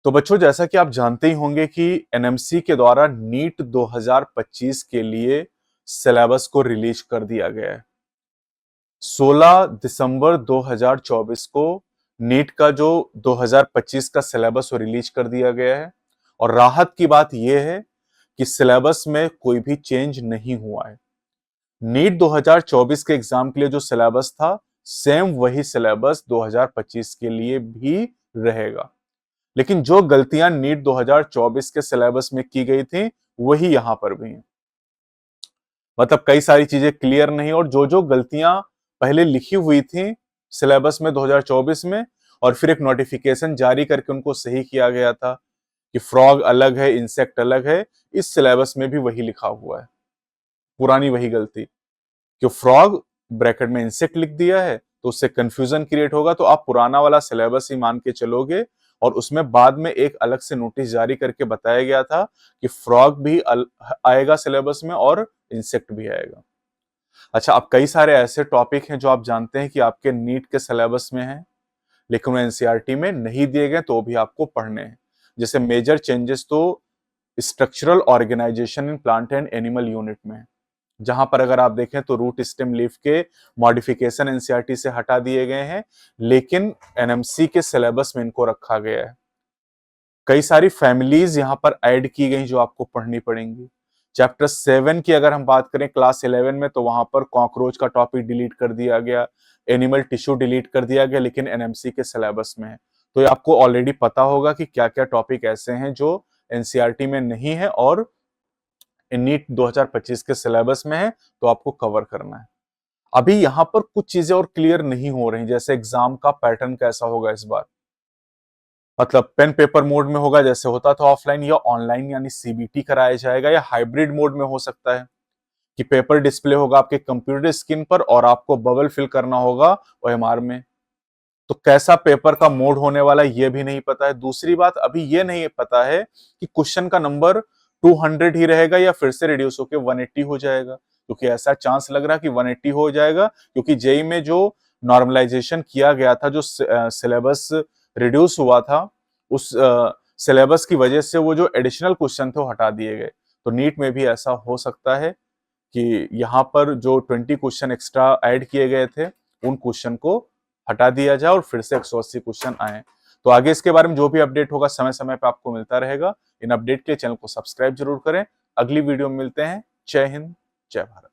तो बच्चों, जैसा कि आप जानते ही होंगे कि एनएमसी के द्वारा नीट 2025 के लिए सिलेबस को रिलीज कर दिया गया है। 16 दिसंबर 2024 को नीट का जो 2025 का सिलेबस वो रिलीज कर दिया गया है। और राहत की बात यह है कि सिलेबस में कोई भी चेंज नहीं हुआ है। नीट 2024 के एग्जाम के लिए जो सिलेबस था, सेम वही सिलेबस 2025 के लिए भी रहेगा। लेकिन जो गलतियां नीट 2024 के सिलेबस में की गई थी, वही यहां पर भी हैं। मतलब कई सारी चीजें क्लियर नहीं, और जो जो गलतियां पहले लिखी हुई थी सिलेबस में 2024 में, और फिर एक नोटिफिकेशन जारी करके उनको सही किया गया था कि फ्रॉग अलग है, इंसेक्ट अलग है, इस सिलेबस में भी वही लिखा हुआ है, पुरानी वही गलती कि फ्रॉग ब्रैकेट में इंसेक्ट लिख दिया है तो उससे कंफ्यूजन क्रिएट होगा। तो आप पुराना वाला सिलेबस ही मान के चलोगे, और उसमें बाद में एक अलग से नोटिस जारी करके बताया गया था कि फ्रॉग भी आएगा सिलेबस में और इंसेक्ट भी आएगा। अच्छा, अब कई सारे ऐसे टॉपिक हैं जो आप जानते हैं कि आपके नीट के सिलेबस में हैं, लेकिन वो एनसीईआरटी में नहीं दिए गए, तो भी आपको पढ़ने हैं। जैसे मेजर चेंजेस तो structural organisation in plant and animal unit में है, जहां पर अगर आप देखें तो रूट स्टेम लीफ के मॉडिफिकेशन एनसीईआरटी से हटा दिए गए हैं, लेकिन एनएमसी के सिलेबस में इनको रखा गया है। कई सारी फैमिलीज यहां पर ऐड की गई जो आपको पढ़नी पड़ेंगी। चैप्टर 7 की अगर हम बात करें क्लास 11 में, तो वहां पर कॉकरोच का टॉपिक डिलीट कर दिया गया, एनिमल टिश्यू डिलीट कर दिया गया, लेकिन एनएमसी के सिलेबस में है। तो ये आपको ऑलरेडी पता होगा कि क्या क्या टॉपिक ऐसे हैं जो एनसीईआरटी में नहीं है और नीट 2025 के सिलेबस में है, तो आपको कवर करना है। अभी यहां पर कुछ चीजें और क्लियर नहीं हो रही, जैसे एग्जाम का पैटर्न कैसा होगा इस बार। मतलब पेन पेपर मोड में होगा जैसे होता था ऑफलाइन, या ऑनलाइन यानी सीबीटी कराया जाएगा, या हाइब्रिड मोड में हो सकता है कि पेपर डिस्प्ले होगा आपके कंप्यूटर स्क्रीन पर और आपको बबल फिल करना होगा ओएमआर में। तो कैसा पेपर का मोड होने वाला है ये भी नहीं पता है। दूसरी बात, अभी ये नहीं पता है कि क्वेश्चन का नंबर 200 ही रहेगा या फिर से रिड्यूस होकर 180 हो जाएगा, क्योंकि ऐसा चांस लग रहा है कि 180 हो जाएगा, क्योंकि जेई में जो नॉर्मलाइजेशन किया गया था, जो सिलेबस रिड्यूस हुआ था, उस सिलेबस की वजह से वो जो एडिशनल क्वेश्चन थे वो हटा दिए गए। तो नीट में भी ऐसा हो सकता है कि यहाँ पर जो 20 क्वेश्चन एक्स्ट्रा ऐड किए गए थे, उन क्वेश्चन को हटा दिया जाए और फिर से 180 क्वेश्चन आए। तो आगे इसके बारे में जो भी अपडेट होगा समय समय पे आपको मिलता रहेगा। इन अपडेट के लिए चैनल को सब्सक्राइब जरूर करें। अगली वीडियो में मिलते हैं। जय हिंद, जय भारत।